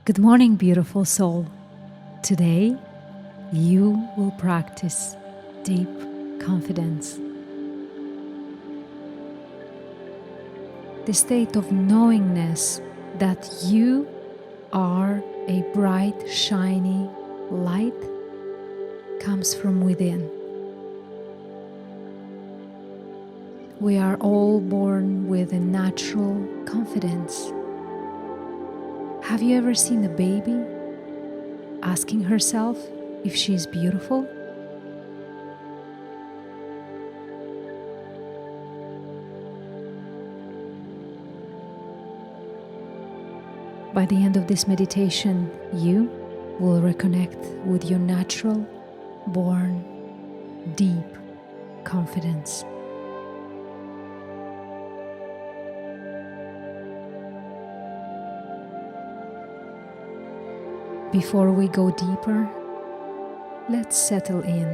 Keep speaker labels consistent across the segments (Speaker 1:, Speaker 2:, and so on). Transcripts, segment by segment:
Speaker 1: Good morning, beautiful soul. Today, you will practice deep confidence. The state of knowingness that you are a bright, shiny light comes from within. We are all born with a natural confidence. Have you ever seen a baby asking herself if she's beautiful? By the end of this meditation, you will reconnect with your natural, born, deep confidence. Before we go deeper, let's settle in.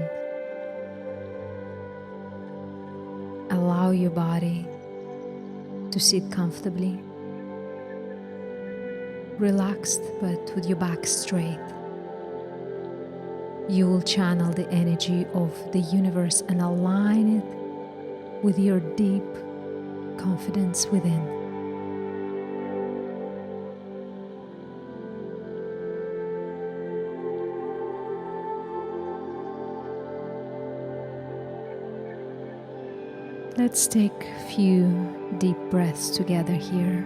Speaker 1: Allow your body to sit comfortably, relaxed but with your back straight. You will channel the energy of the universe and align it with your deep confidence within. Let's take a few deep breaths together here.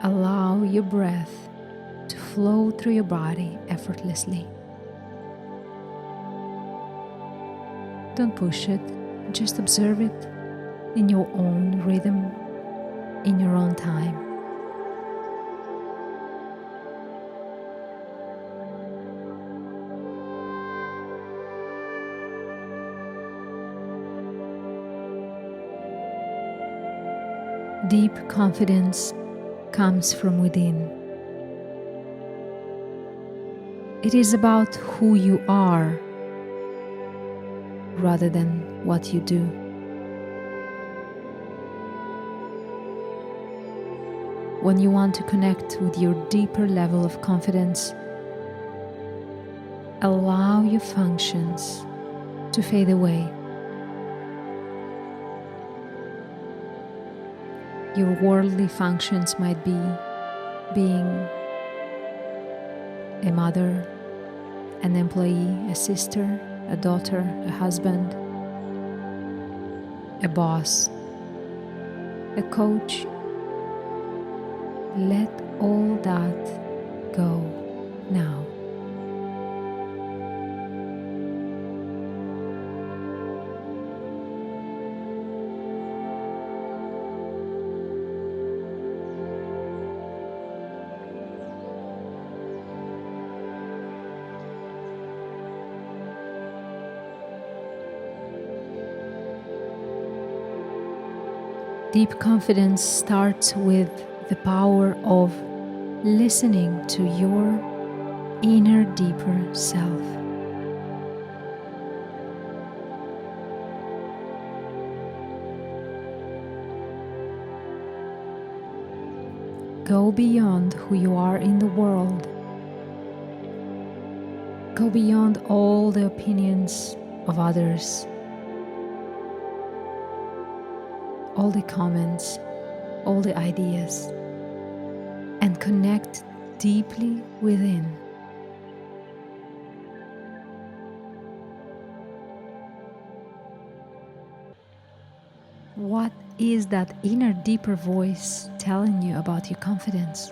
Speaker 1: Allow your breath to flow through your body effortlessly. Don't push it, just observe it in your own rhythm, in your own time. Deep confidence comes from within. It is about who you are rather than what you do. When you want to connect with your deeper level of confidence, allow your functions to fade away. Your worldly functions might be being a mother, an employee, a sister, a daughter, a husband, a boss, a coach. Let all that go now. Deep confidence starts with the power of listening to your inner, deeper self. Go beyond who you are in the world. Go beyond all the opinions of others, all the comments, all the ideas, and connect deeply within. What is that inner, deeper voice telling you about your confidence?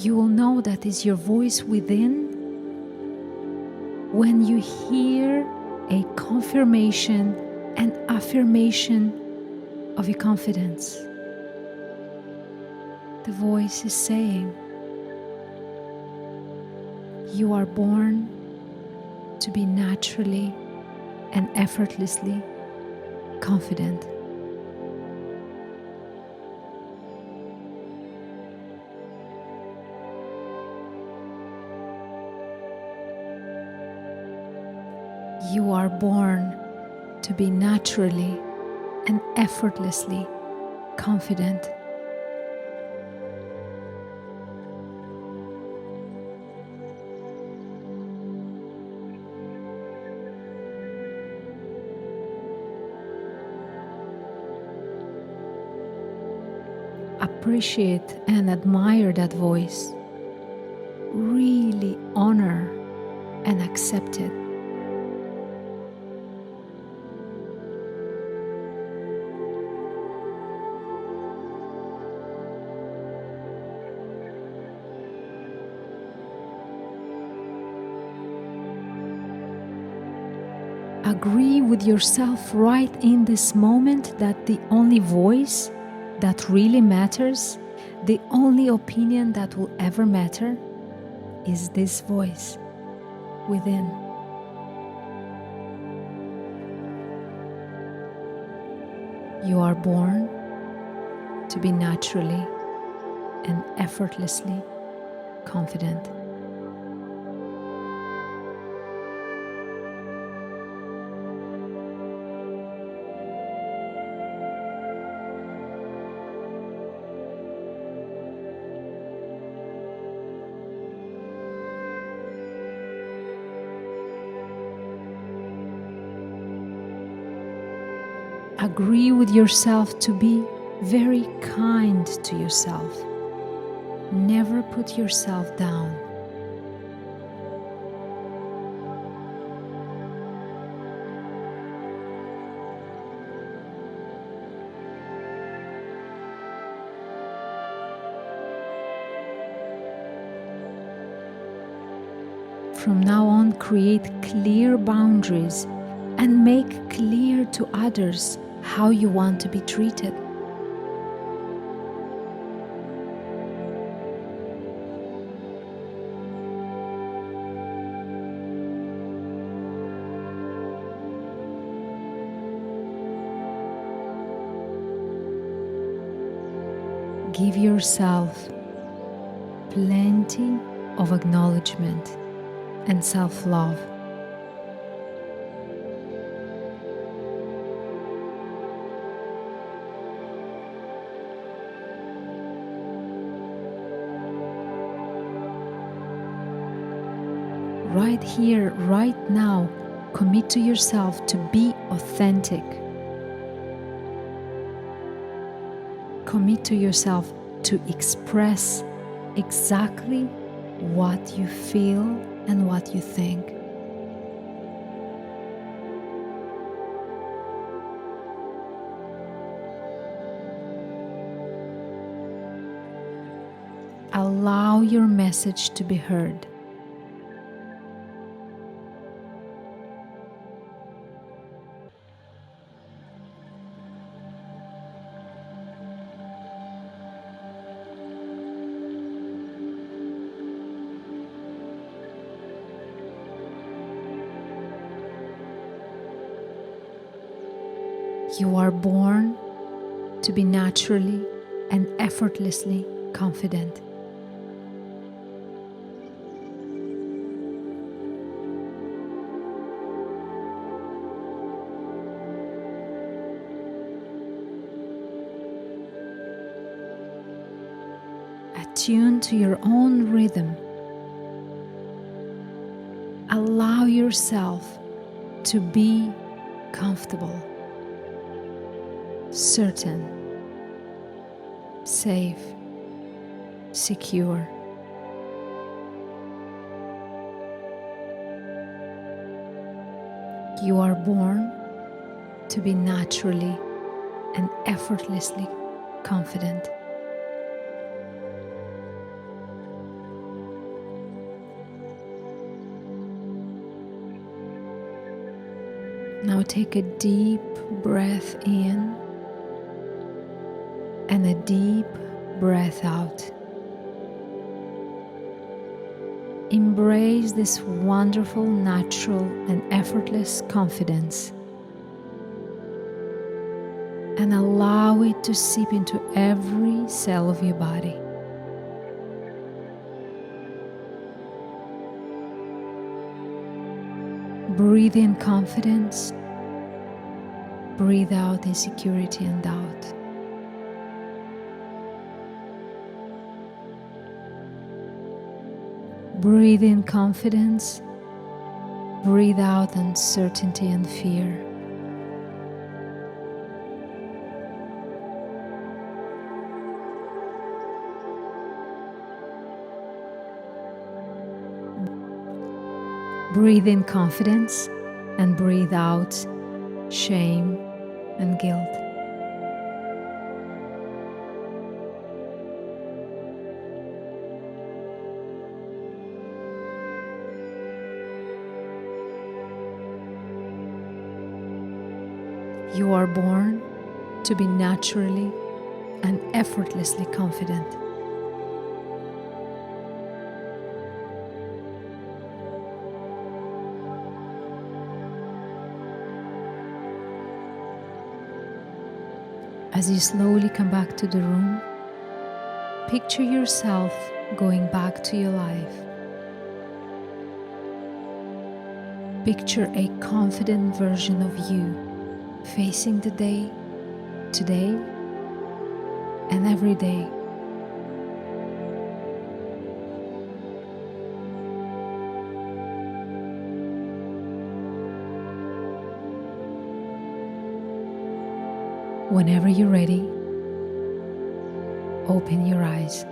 Speaker 1: You will know that is your voice within when you hear a confirmation and affirmation of your confidence. The voice is saying, you are born to be naturally and effortlessly confident. You are born to be naturally and effortlessly confident. Appreciate and admire that voice. Really honor and accept it. Agree with yourself right in this moment that the only voice that really matters, the only opinion that will ever matter, is this voice within. You are born to be naturally and effortlessly confident. Agree with yourself to be very kind to yourself. Never put yourself down. From now on, create clear boundaries and make clear to others how you want to be treated. Give yourself plenty of acknowledgement and self-love. Right here, right now, commit to yourself to be authentic. Commit to yourself to express exactly what you feel and what you think. Allow your message to be heard. You are born to be naturally and effortlessly confident. Attune to your own rhythm. Allow yourself to be comfortable, certain, safe, secure. You are born to be naturally and effortlessly confident. Now take a deep breath in and a deep breath out. Embrace this wonderful, natural, and effortless confidence and allow it to seep into every cell of your body. Breathe in confidence, breathe out insecurity and doubt. Breathe in confidence, breathe out uncertainty and fear. Breathe in confidence and breathe out shame and guilt. You are born to be naturally and effortlessly confident. As you slowly come back to the room, picture yourself going back to your life. Picture a confident version of you facing the day, today, and every day. Whenever you're ready, open your eyes.